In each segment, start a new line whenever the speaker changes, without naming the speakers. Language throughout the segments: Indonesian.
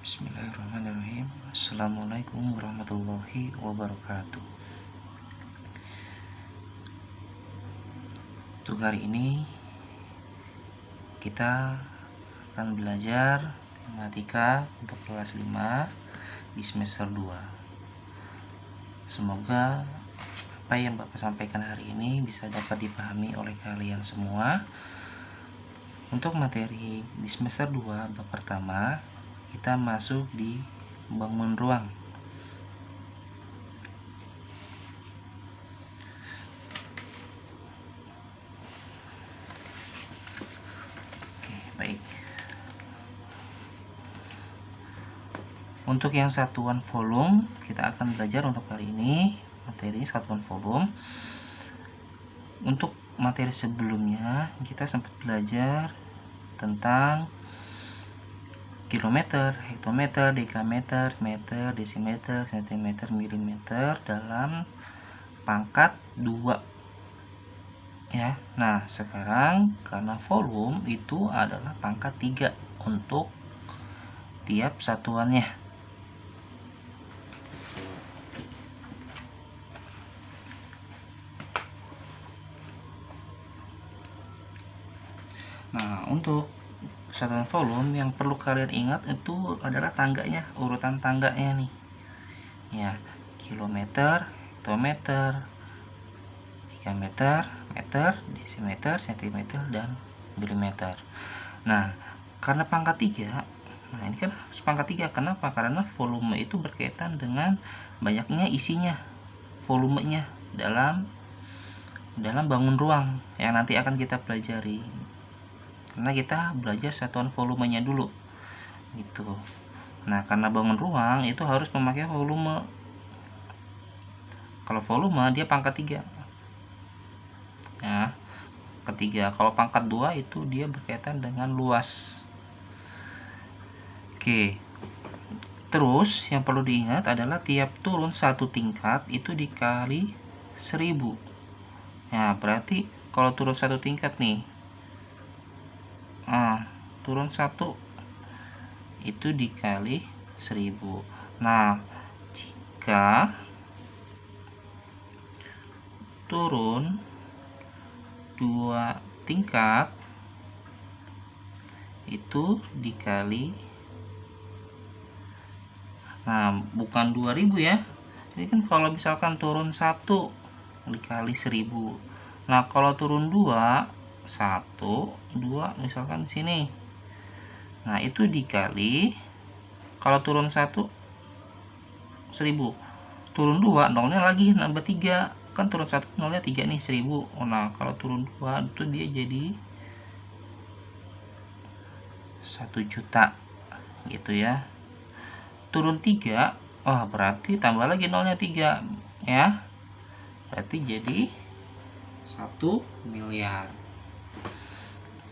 Bismillahirrahmanirrahim. Assalamualaikum warahmatullahi wabarakatuh. Untuk hari ini kita akan belajar matematika untuk kelas 5 di semester 2. Semoga apa yang Bapak sampaikan hari ini bisa dapat dipahami oleh kalian semua. Untuk materi di semester 2 bab pertama, kita masuk di bangun ruang. Oke, baik. Untuk yang satuan volume, kita akan belajar untuk hari ini materi satuan volume. Untuk materi sebelumnya, kita sempat belajar tentang kilometer, hektometer, dekameter, meter, desimeter, sentimeter, milimeter dalam pangkat 2. Ya. Nah, sekarang karena volume itu adalah pangkat 3 untuk tiap satuannya. Nah, untuk satuan volume yang perlu kalian ingat itu adalah tangganya, urutan tangganya nih. Ya, kilometer, hektometer, dekameter, meter, desimeter, sentimeter, dan milimeter. Nah, karena pangkat 3, nah ini kan pangkat 3, kenapa? Karena volume itu berkaitan dengan banyaknya isinya, volumenya dalam bangun ruang yang nanti akan kita pelajari. Karena kita belajar satuan volumenya dulu gitu. Nah, karena bangun ruang itu harus memakai volume. Kalau volume dia pangkat 3. Ya, ketiga. Kalau pangkat 2 itu dia berkaitan dengan luas. Oke. Terus yang perlu diingat adalah tiap turun satu tingkat itu dikali 1000. Nah, berarti kalau turun satu tingkat nih, turun 1 itu dikali 1000. Nah, jika turun 2 tingkat itu dikali, nah bukan 2000 ya. Jadi kan kalau misalkan turun 1 dikali 1000. Nah, kalau turun 2, 1, 2 misalkan sini. Nah, itu dikali, kalau turun 1 1000. Turun 2 nolnya lagi nambah 3. Kan turun 1 nolnya 3 nih, 1000. Nah, kalau turun 2 itu dia jadi 1 juta gitu ya. Turun 3, berarti tambah lagi nolnya 3 ya. Berarti jadi 1 miliar.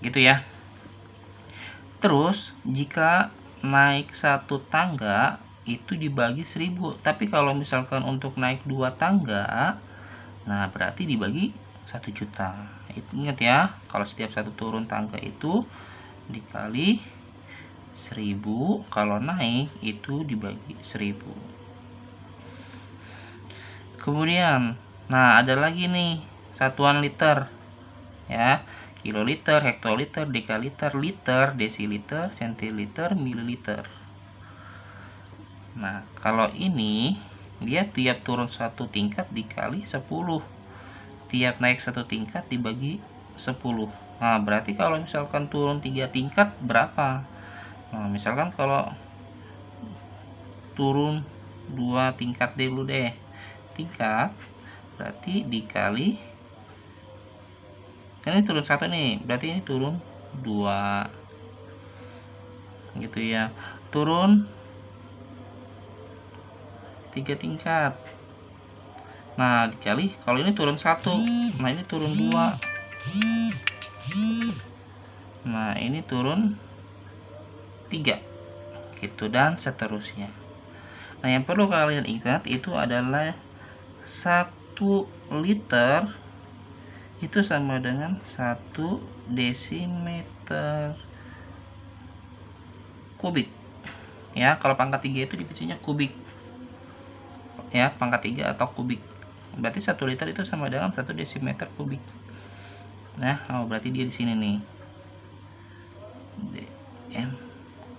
Gitu ya. Terus jika naik satu tangga itu dibagi 1000. Tapi kalau misalkan untuk naik 2 tangga, nah berarti dibagi 1 juta. Ingat ya, kalau setiap satu turun tangga itu dikali 1000, kalau naik itu dibagi 1000. Kemudian, nah ada lagi nih satuan liter ya. Kiloliter, hektoliter, dekaliter, liter, desiliter, sentiliter, mililiter. Nah, kalau ini dia tiap turun satu tingkat dikali 10. Tiap naik satu tingkat dibagi 10. Nah, berarti kalau misalkan turun 3 tingkat berapa? Nah, misalkan kalau turun 2 tingkat dulu deh. Tingkat berarti dikali, kan ini turun 1 nih, berarti ini turun 2 gitu ya. Turun 3 tingkat, nah dikali, kalau ini turun 1, nah ini turun 2, nah ini turun 3 gitu, dan seterusnya. Nah, yang perlu kalian ingat itu adalah 1 liter itu sama dengan 1 desimeter kubik ya. Kalau pangkat 3 itu divisinya kubik ya, pangkat 3 atau kubik. Berarti 1 liter itu sama dengan 1 desimeter kubik. Nah, berarti dia di sini nih. dm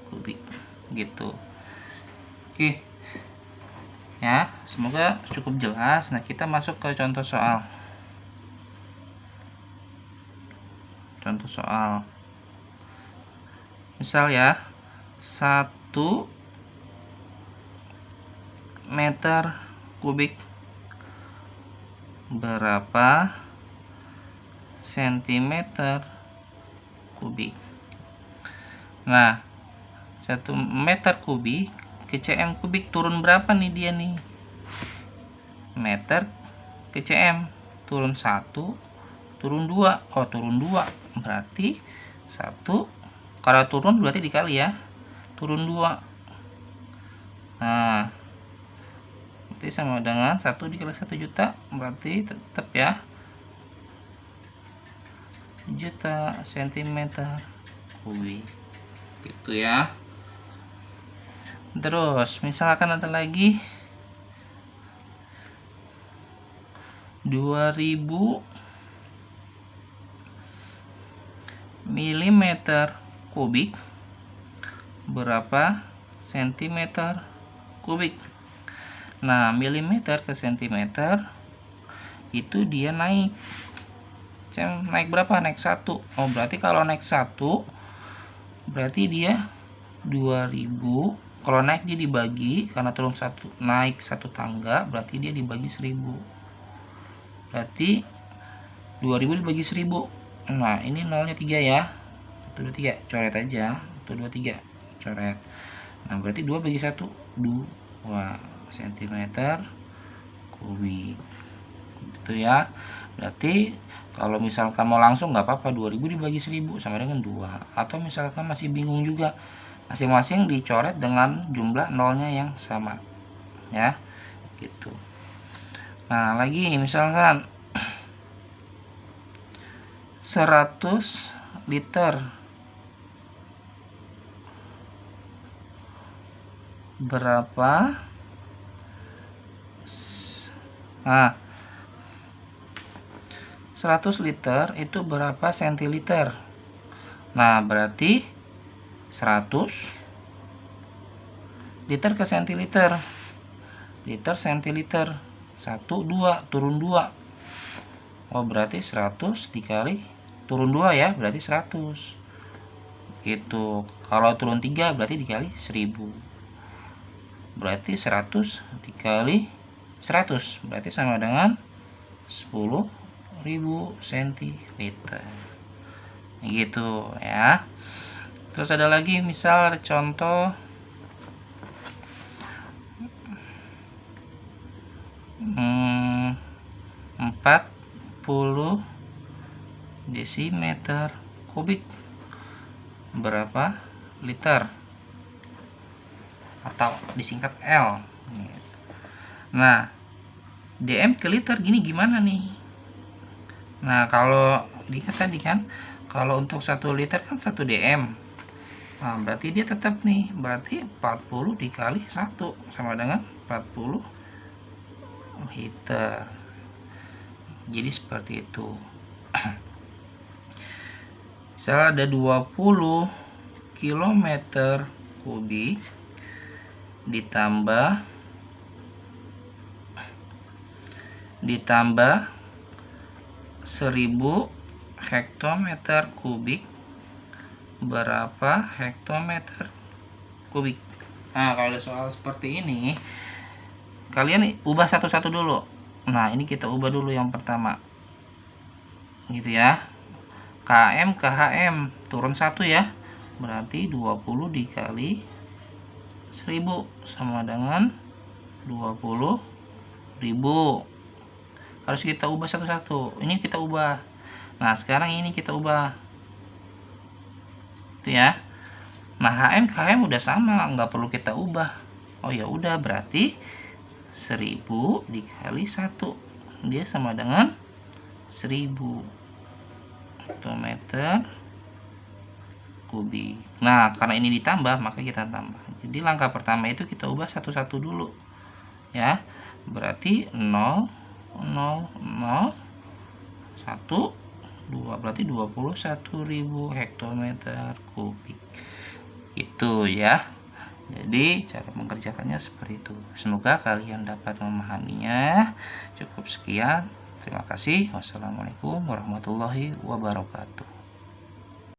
kubik gitu. Oke. Ya, semoga cukup jelas. Nah, kita masuk ke contoh soal. Contoh soal. Misal ya, 1 meter kubik berapa sentimeter kubik. Nah, 1 meter kubik ke cm kubik turun berapa nih dia nih? Meter ke cm turun 1, turun 2. Oh, turun 2. Berarti 1, kalau turun berarti dikali ya. Turun 2. Nah, berarti sama dengan 1 dikali 1 juta, berarti tetap ya juta sentimeter kubik. Gitu ya. Terus misalkan ada lagi 2000 milimeter kubik berapa sentimeter kubik. Nah, milimeter ke sentimeter itu dia naik. Naik berapa? Naik 1. Oh, berarti kalau naik 1 berarti dia 2000. Kalau naik dia dibagi, karena turun 1, naik 1 tangga, berarti dia dibagi 1000. Berarti 2000 dibagi 1000. Nah, ini nolnya 3 ya. 1 2 3, coret aja. 1 2 3, coret. Nah, berarti 2 bagi 1, 2 cm kubik. Gitu ya. Berarti kalau misalkan mau langsung nggak apa-apa, 2000 dibagi 1000 sama dengan 2. Atau misalkan masih bingung juga, masing-masing dicoret dengan jumlah nolnya yang sama ya, gitu. Nah, lagi misalkan 100 liter berapa 100 liter itu berapa sentiliter. Nah, berarti 100 liter ke sentiliter. Liter sentiliter. 1 2 turun 2. Oh, berarti 100 dikali turun 2 ya, berarti 100. Gitu. Kalau turun 3 berarti dikali 1000. Berarti 100 dikali 100 berarti sama dengan 10.000 centiliter. Gitu ya. Terus ada lagi misal contoh 40 desimeter kubik berapa liter, atau disingkat L. Nah, dm ke liter gini gimana nih? Nah, kalau dilihat tadi kan, kalau untuk 1 liter kan 1 dm. Nah, berarti dia tetap nih, berarti 40 dikali 1 sama dengan 40 liter. Jadi seperti itu. Misal ada 20 km kubik ditambah 1000 hektometer kubik berapa hektometer kubik. Nah, kalau ada soal seperti ini, kalian ubah satu-satu dulu. Nah, ini kita ubah dulu yang pertama, gitu ya. km ke hm turun 1 ya, berarti 20 dikali 1000 sama dengan 20.000. Harus kita ubah satu-satu. Ini kita ubah. Nah, sekarang ini kita ubah, itu ya. Nah, hm ke hm udah sama, nggak perlu kita ubah. Oh ya udah, berarti 1000 dikali 1 dia sama dengan 1000 hektometer kubik. Nah, karena ini ditambah, maka kita tambah. Jadi langkah pertama itu kita ubah satu-satu dulu. Ya. Berarti 0, 0, 0, 1, 2, berarti 21.000 hektometer kubik. Itu ya. Jadi cara mengerjakannya seperti itu. Semoga kalian dapat memahaminya. Cukup sekian. Terima kasih. Wassalamualaikum warahmatullahi wabarakatuh.